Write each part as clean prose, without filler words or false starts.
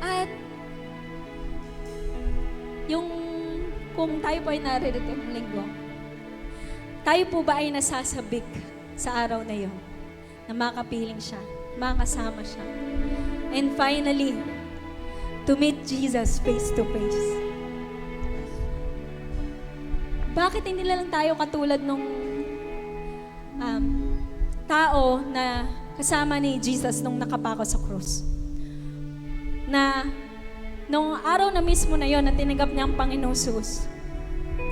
At yung kung tayo po ay naririto ng linggo, tayo po ba ay nasasabik sa araw na yon na makapiling siya, makasama siya, and finally, to meet Jesus face to face? Bakit hindi lang tayo katulad nung tao na kasama ni Jesus nung nakapako sa krus? Na nung araw na mismo na yon na tinanggap niya ang Panginoong Jesus,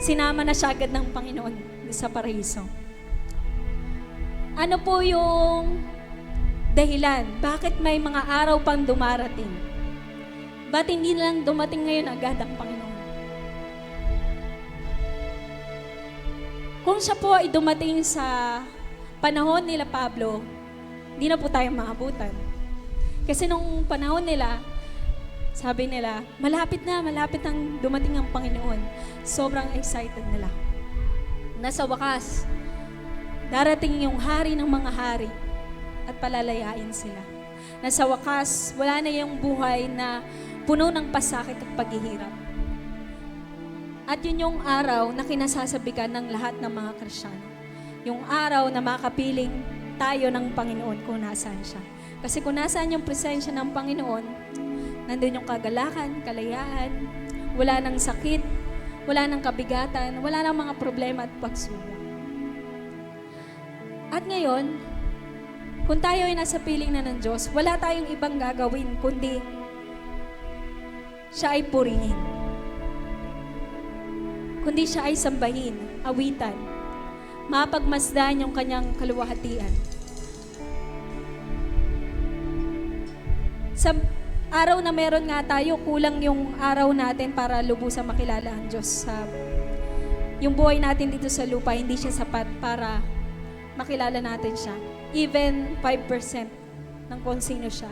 sinama na siya agad ng Panginoon sa paraiso. Ano po yung dahilan? Bakit may mga araw pang dumarating? Ba't hindi lang dumating ngayon agad ang Panginoon? Kung siya po ay dumating sa panahon nila Pablo, hindi na po tayo maabutan. Kasi nung panahon nila, sabi nila, malapit ang dumating ang Panginoon. Sobrang excited nila. Nasa wakas, darating yung hari ng mga hari at palalayain sila. Nasa wakas, wala na yung buhay na puno ng pasakit at paghihirap. At yun yung araw na kinasasabikan ng lahat ng mga Kristiyano. Yung araw na makapiling tayo ng Panginoon kung nasaan siya. Kasi kung nasaan yung presensya ng Panginoon, nandun yung kagalakan, kalayaan, wala nang sakit, wala nang kabigatan, wala nang mga problema at pagsubok. At ngayon, kung tayo ay nasa piling na ng Diyos, wala tayong ibang gagawin kundi siya ay purihin. Kundi siya ay sambahin, awitan, mapagmasdan yung kanyang kaluwahatian. Sa araw na meron nga tayo, kulang yung araw natin para lubusang makilala ang Diyos. Yung buhay natin dito sa lupa, hindi siya sapat para makilala natin siya. Even 5% ng kung sino siya.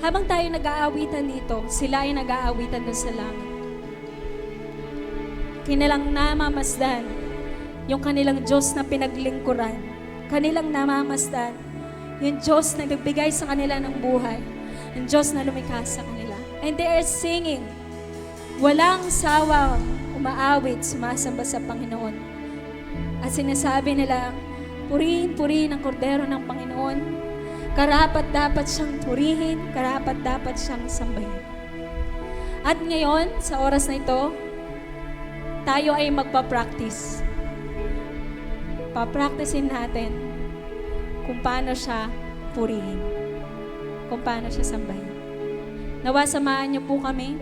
Habang tayo nag-aawitan dito, sila ay nag-aawitan doon sa langit. Kanilang namamasdan yung kanilang Diyos na pinaglingkuran. Kanilang namamasdan yung Diyos na nagbigay sa kanila ng buhay. Yung Diyos na lumikha sa kanila. And they are singing. Walang sawang umaawit, sumasamba sa Panginoon. At sinasabi nila, purihin, purihin ang kordero ng Panginoon. Karapat dapat siyang purihin, karapat dapat siyang sambahin. At ngayon, sa oras na ito, tayo ay magpa-practice. Pa-practicein natin kung paano siya purihin, kung paano siya sambahin. Nawa samahan niyo po kami.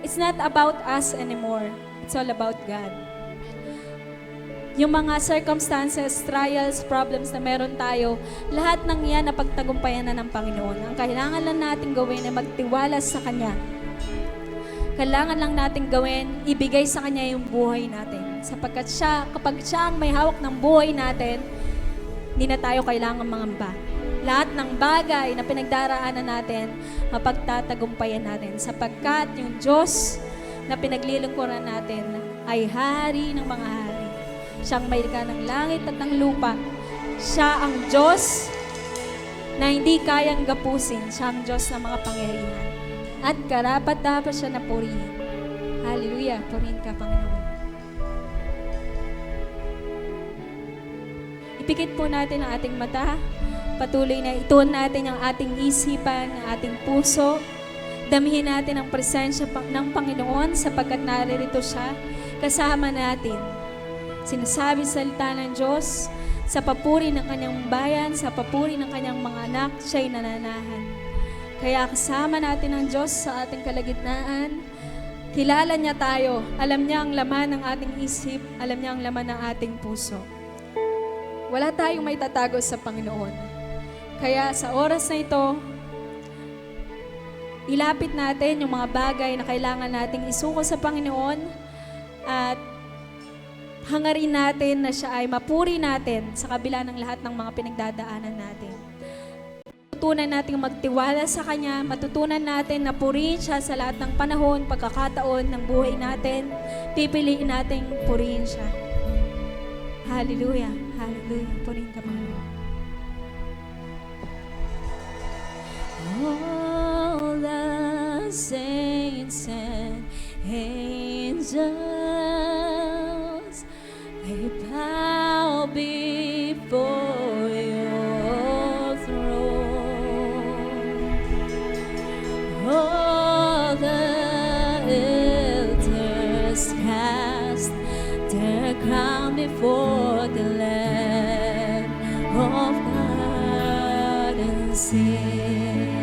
It's not about us anymore. It's all about God. Yung mga circumstances, trials, problems na meron tayo, lahat ng yan na pagtagumpayan na ng Panginoon. Ang kailangan lang natin gawin ay magtiwala sa Kanya. Kailangan lang natin gawin, ibigay sa Kanya yung buhay natin. Sapagkat kapag siya ang may hawak ng buhay natin, hindi na tayo kailangan mangamba. Lahat ng bagay na pinagdaraanan natin, mapagtatagumpayan natin. Sapagkat yung Diyos na pinaglilingkuran natin ay hari ng mga hari. Siyang may likha ng langit at ng lupa. Siya ang Diyos na hindi kayang gapusin. Siya ang Diyos ng mga pangyarihan. At karapat dapat siya na purihin. Hallelujah! Purihin ka, Panginoon. Ipikit po natin ang ating mata. Patuloy na ituon natin ang ating isipan, ang ating puso. Damihin natin ang presensya ng Panginoon sapagkat naririto siya kasama natin. Sinasabi sa salita ng Diyos, sa papuri ng kanyang bayan, sa papuri ng kanyang mga anak, siya'y nananahan. Kaya kasama natin ang Diyos sa ating kalagitnaan. Kilala niya tayo. Alam niya ang laman ng ating isip. Alam niya ang laman ng ating puso. Wala tayong may tatago sa Panginoon. Kaya sa oras na ito, ilapit natin yung mga bagay na kailangan nating isuko sa Panginoon at hangarin natin na siya ay mapuri natin sa kabila ng lahat ng mga pinagdadaanan natin. matutunan nating magtiwala sa Kanya, matutunan natin na purihin siya sa lahat ng panahon, pagkakataon ng buhay natin. Pipiliin nating purihin siya. Hallelujah. Hallelujah. Purihin ka, Panginoon. All the saints and angels, they bow before your throne. All the elders cast their crown before the Lamb of God and sing.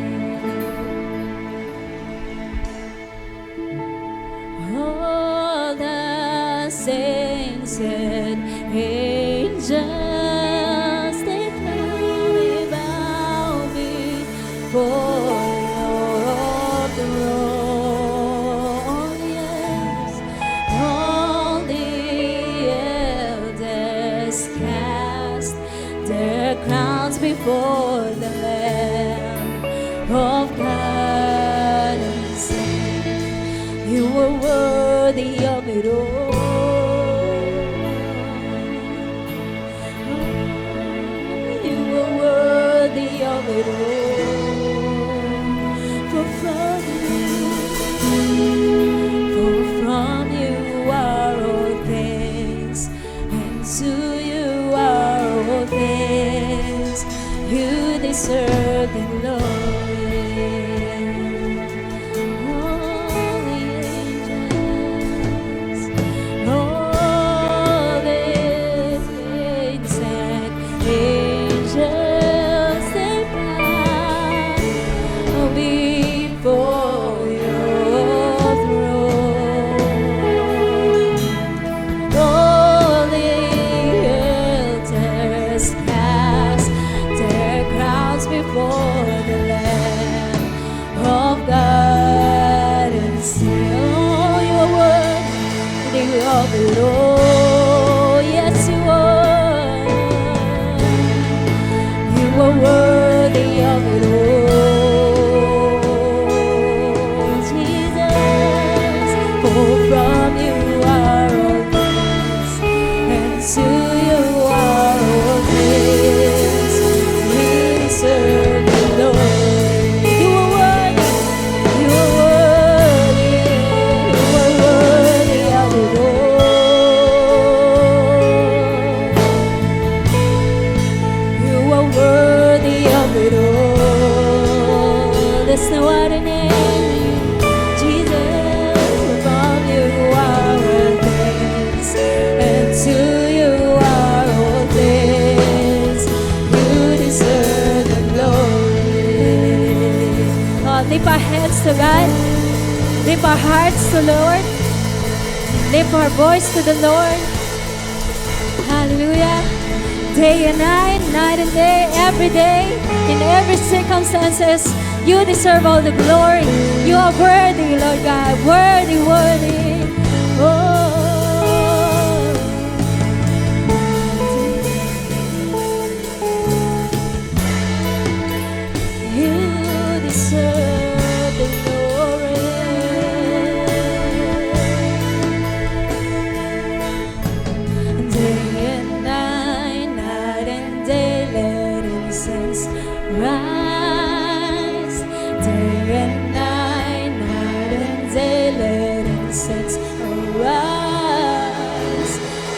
All the saints and angels, they bow before your throne. Yes, all the elders cast their crowns before the Lamb of God and sing, you were worthy of it all. You were worthy of it all. For from you are all things, and to you are all things. You deserve the glory. All the angels, all the saints and angels, they bow before your throne. All the elders cast their crowns before the Lamb of God and say, oh, you are worthy of it all. Yes, you are. You are worthy of it all, Jesus. For from you are all things, and to you are all things. You deserve the glory. You are worthy. You are worthy. You are worthy of it all. You are worthy of it all. There's no other name, Jesus. From you are all things, and to you are all things. You deserve the glory. Oh, lift our hands to God. Lift our hearts to Lord. Lift our voice to the Lord. Hallelujah. Day and night, night and day, every day, in every circumstances, you deserve all the glory. You are worthy, Lord God. Worthy, worthy. Oh. You deserve the glory. Day and night, night and day, let incense rise. Day and night, night and day, let incense arise.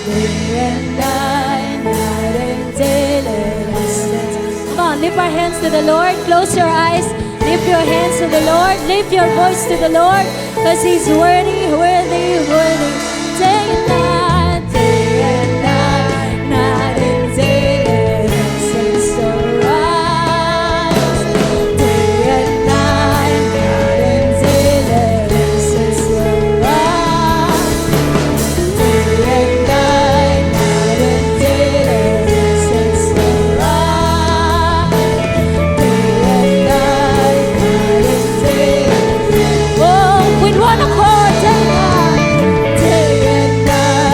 Day and night, night and day, let incense. Come on, lift our hands to the Lord. Close your eyes. Lift your hands to the Lord. Lift your voice to the Lord, because He's worthy, worthy, worthy. Day and night, day and night, night and day, let incense arise. Day and night, night and day, let incense arise. Day and night, night and day, let incense arise. Day and night, night and day. Oh, with one accord, day and night.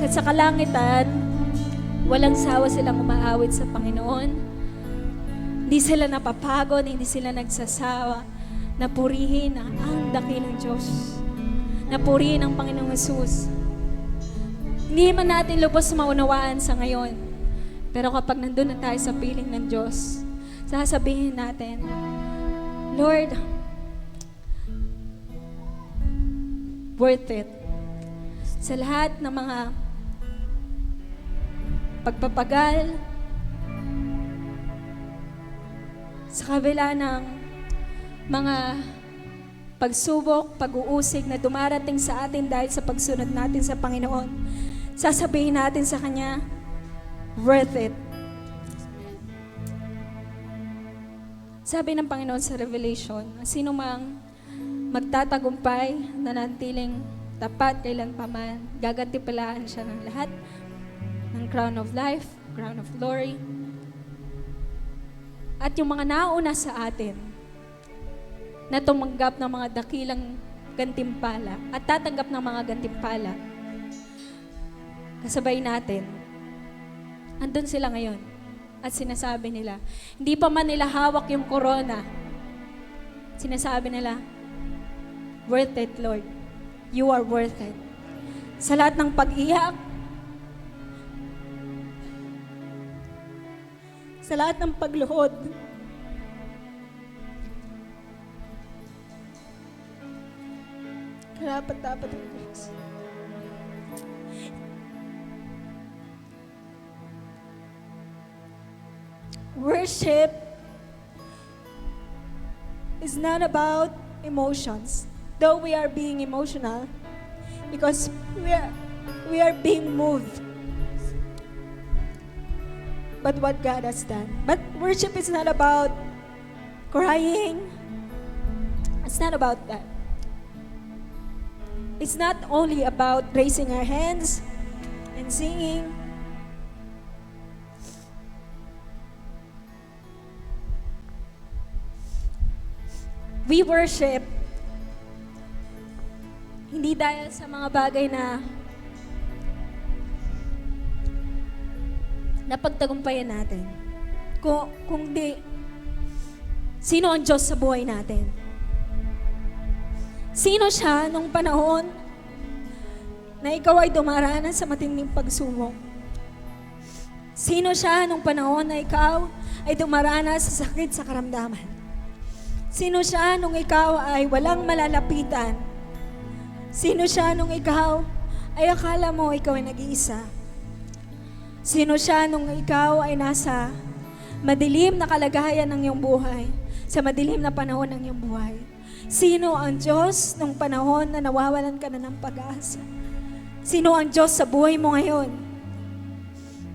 sa kalangitan, walang sawa silang umaawit sa Panginoon. Hindi sila napapagod, hindi sila nagsasawa na purihin ang dakilang Diyos. Na purihin ang Panginoong Hesus. Hindi man natin lubos maunawaan sa ngayon. Pero kapag nandun na tayo sa piling ng Diyos, sasabihin natin, Lord, worth it. Sa lahat ng mga pagpapagal, sa kabila ng mga pagsubok, pag-uusig na dumarating sa atin dahil sa pagsunod natin sa Panginoon, sasabihin natin sa Kanya, worth it. Sabi ng Panginoon sa Revelation, sino mang magtatagumpay, nananatiling tapat kailan pa man, gagantipalaan siya ng lahat, ng crown of life, crown of glory. At yung mga nauna sa atin, na tumanggap ng mga dakilang gantimpala at tatanggap ng mga gantimpala, kasabay natin, andun sila ngayon at sinasabi nila, hindi pa man nila hawak yung corona, sinasabi nila, worth it, Lord. You are worth it. Sa lahat ng pag-iyak, sa lahat ng pagluhod, karapat-dapat ang Diyos. Worship is not about emotions. Though we are being emotional, because we are being moved. But what God has done. But worship is not about crying. It's not about that. It's not only about raising our hands and singing. We worship hindi dahil sa mga bagay na napagtagumpayan natin. Kung di, sino ang Diyos sa buhay natin? Sino siya nung panahon na ikaw ay dumaranas sa matinding pagsubok? Sino siya nung panahon na ikaw ay dumaranas sa sakit sa karamdaman? Sino siya nung ikaw ay walang malalapitan? Sino siya nung ikaw ay akala mo ikaw ay nag-iisa? Sino siya nung ikaw ay nasa madilim na kalagayan ng iyong buhay, sa madilim na panahon ng iyong buhay? Sino ang Diyos nung panahon na nawawalan ka na ng pag-asa? Sino ang Diyos sa buhay mo ngayon?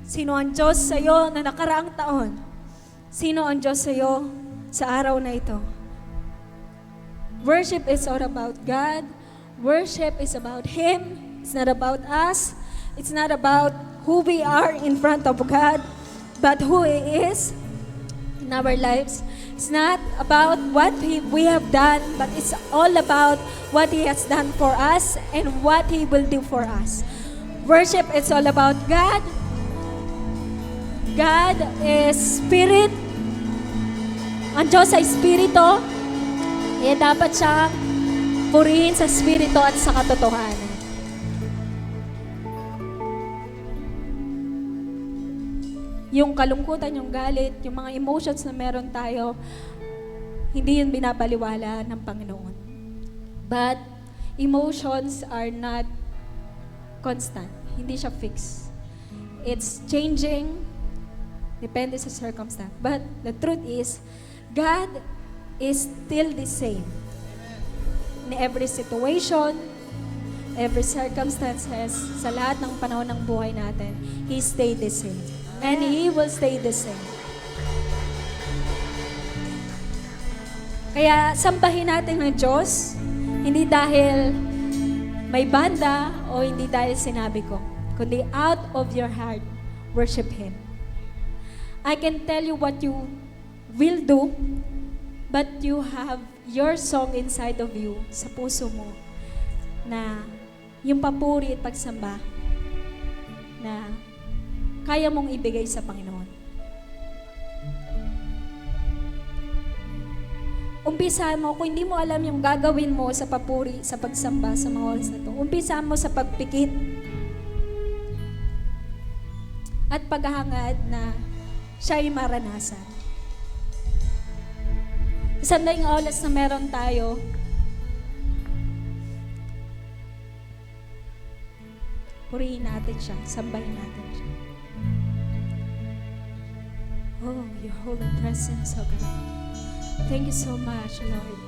Sino ang Diyos sa iyo na nakaraang taon? Sino ang Diyos sa iyo sa araw na ito? Worship is all about God. Worship is about Him. It's not about us. It's not about who we are in front of God, but who He is in our lives. It's not about what we have done, but it's all about what He has done for us and what He will do for us. Worship is all about God. God is Spirit. Ang Diyos ay Espiritu. Kaya dapat siyang purihin sa Espiritu at sa katotohanan. Yung kalungkutan, yung galit, yung mga emotions na meron tayo, hindi yun binabaliwala ng Panginoon. But emotions are not constant. Hindi siya fixed. It's changing, depende sa circumstance. But the truth is, God is still the same. In every situation, every circumstances, sa lahat ng panahon ng buhay natin, He stayed the same. And He will stay the same. Kaya sambahin natin ng Diyos, hindi dahil may banda o hindi dahil sinabi ko, kundi out of your heart, worship Him. I can tell you what you will do, but you have your song inside of you, sa puso mo, na yung papuri at pagsamba na kaya mong ibigay sa Panginoon. Umpisahan mo, kung hindi mo alam yung gagawin mo sa papuri, sa pagsamba, sa mga oras na to, umpisahan mo sa pagpikit at paghahangad na siya'y maranasan. Isang daing oras na meron tayo, purihin natin siya, sambahin natin siya. Oh, your holy presence, oh God. Thank you so much, Lord.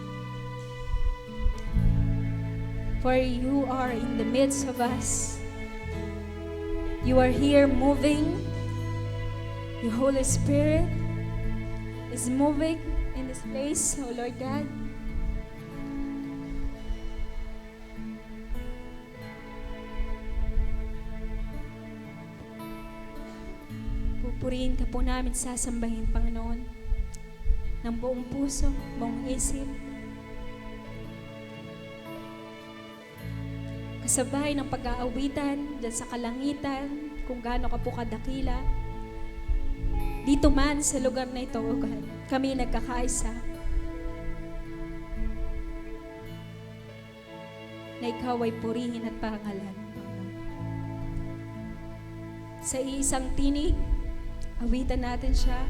For you are in the midst of us. You are here moving. Your Holy Spirit is moving in this place, oh Lord God. Pupurihin ka po namin, sasambahin, Panginoon, ng buong puso, buong isip. Kasabay ng pag-aawitan dyan sa kalangitan, kung gaano ka po kadakila. Dito man sa lugar na ito, O God, kami nagkakaisa na ikaw ay purihin at parangalan. Sa iisang tinig, awitan natin siya.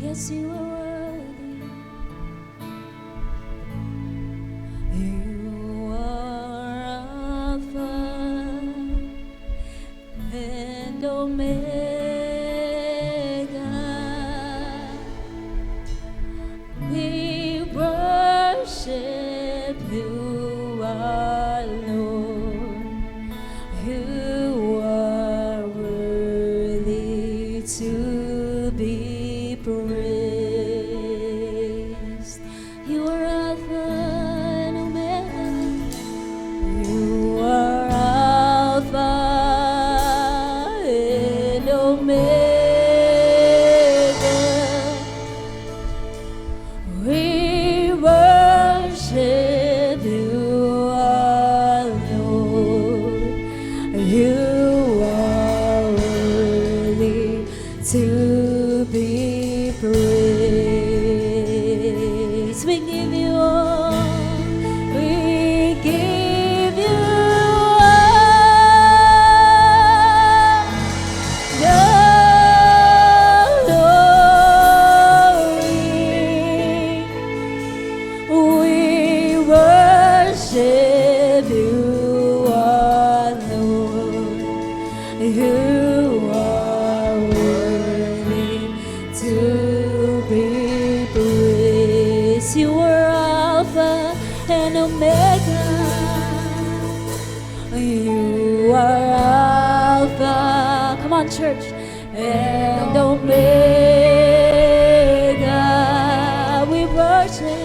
Yes, you are worthy. You are Alpha and Omega. We worship you, our Lord. You are worthy to be praised. You are Alpha and Omega. You are Alpha and Omega. We worship you, our Lord. You are worthy to be praised. We give you all. We give you all the glory. We worship you, our Lord. You are worthy to be praised. You are Alpha and Omega. You are Alpha. Come on, church. And Omega. We worship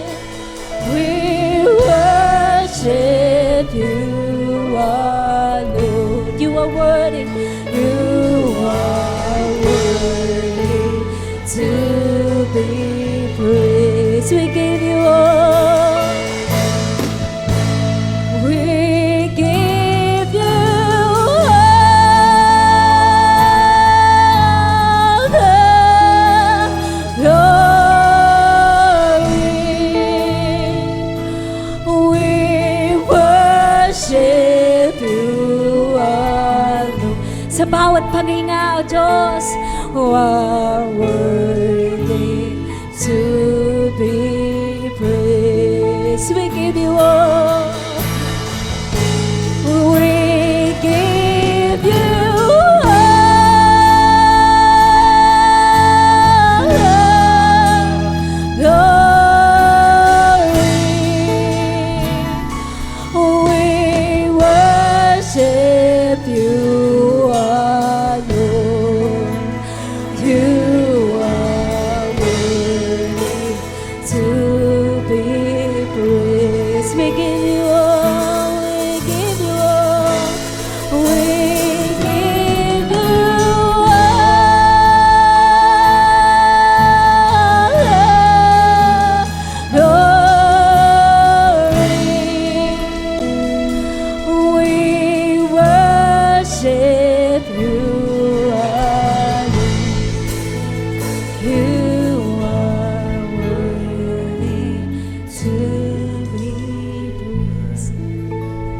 you, our Lord. You are worthy. You are worthy to be praised. We give you all. We give you all the glory. We worship you, our Lord. Sa bawat paghinga, O Diyos, are worthy to be praised. We give you all. We give you all the glory. We worship you, our Lord. You are worthy to be praised.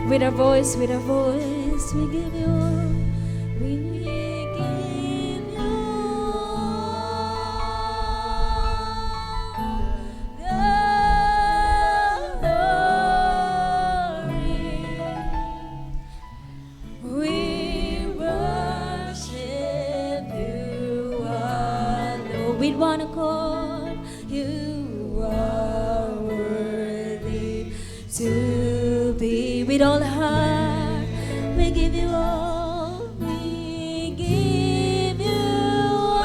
With our voice, we give you all. We give you all the glory. We worship you alone. With one accord, you are worthy to be. With all heart, we give you all. We give you all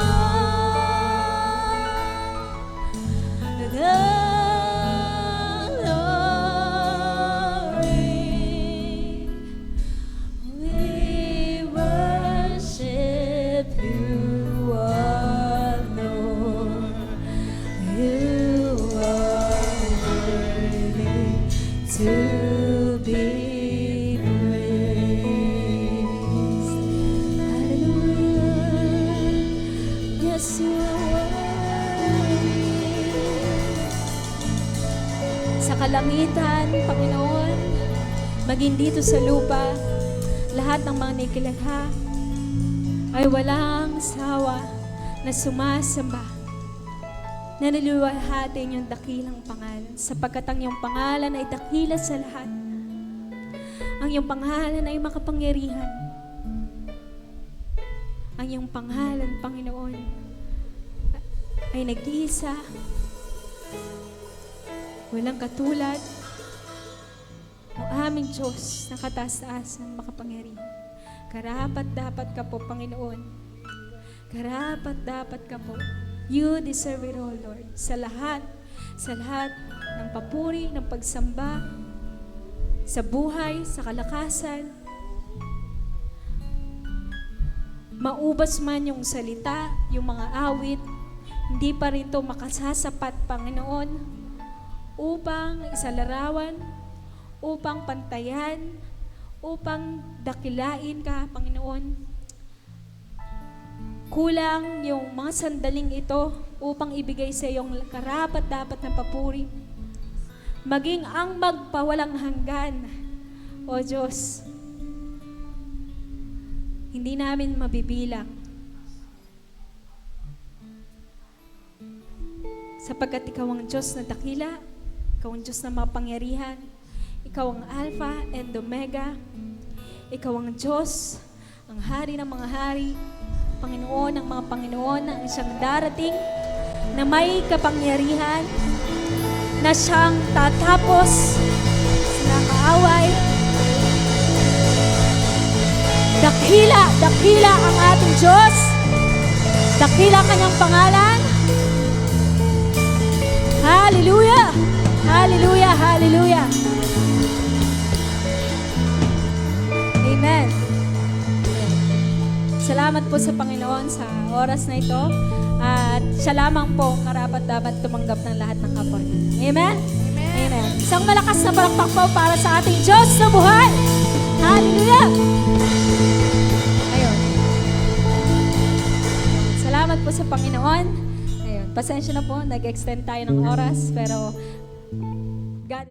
the glory. We worship you alone. You are worthy to be praised. Hallelujah. Yes, you are worthy. Sa kalangitan, Panginoon, maging dito sa lupa, lahat ng mga nikilikha ay walang sawa na sumasamba, na niliwalhati ang iyong dakilang pangalan, sapagkat ang iyong pangalan ay dakila sa lahat. Ang iyong pangalan ay makapangyarihan. Ang iyong pangalan, Panginoon, ay nag-iisa, walang katulad. Ang aming Diyos na kataas-taasan, makapangyarihan. Karapat-dapat ka po, Panginoon. Karapat-dapat ka po. You deserve it all, Lord. Sa lahat ng papuri, ng pagsamba, sa buhay, sa kalakasan. Maubos man yung salita, yung mga awit, hindi pa rin ito makasasapat, Panginoon, upang isalarawan, upang pantayan, upang dakilain ka, Panginoon. Kulang yung mga sandaling ito upang ibigay sa iyong karapat-dapat na papuri. Maging ang magpawalang hanggan, O Diyos, hindi namin mabibilang. Sapagkat Ikaw ang Diyos na dakila, Ikaw ang Diyos na mapangyarihan, Ikaw ang Alpha and Omega, Ikaw ang Diyos, ang Hari ng mga hari, Panginoon ng mga Panginoon, ang siyang darating na may kapangyarihan, na siyang tatapos sa kaaway. Dakila ang ating Diyos. Dakila ang kanyang pangalan. Hallelujah! Hallelujah! Hallelujah! Amen. Salamat po sa Panginoon sa oras na ito. At siya lamang po karapat-dapat tumanggap ng lahat ng kapon. Amen? Amen. Isang malakas na palakpak po para sa ating Diyos na buhay. Hallelujah! Ayun. Salamat po sa Panginoon. Ayun. Pasensya na po, nag-extend tayo ng oras, pero God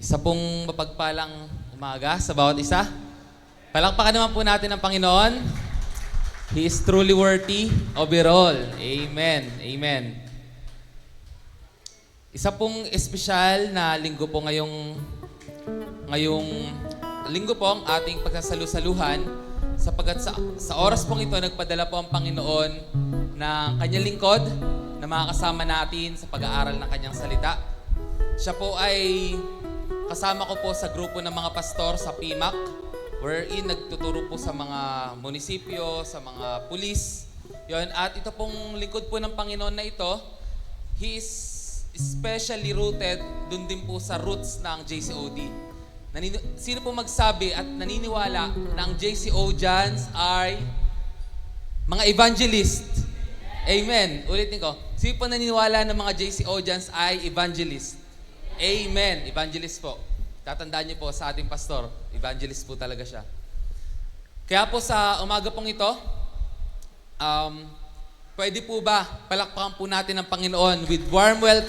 Isa pong mapagpalang umaga sa bawat isa. Palakpakan naman po natin ang Panginoon. He is truly worthy of it all. Amen. Amen. Isa pong espesyal na linggo po ngayong linggo po ang ating pagsasalu-saluhan sapagkat sa oras pong ito nagpadala po ang Panginoon ng kanyang lingkod na makakasama natin sa pag-aaral ng kanyang salita. Siya po ay kasama ko po sa grupo ng mga pastor sa PMAC wherein nagtuturo po sa mga munisipyo, sa mga pulis. Yon, at ito pong lingkod po ng Panginoon na ito, He is especially rooted dun din po sa roots ng JCOD. Sino po magsabi at naniniwala na ang JCOdians ay mga evangelist? Amen. Ulitin ko. Sino po naniniwala na mga JCOdians ay evangelist? Amen. Evangelist po. Tatandaan niyo po sa ating pastor, evangelist po talaga siya. Kaya po sa umaga pong ito, pwede po ba palakpakan po natin ang Panginoon with warm welcome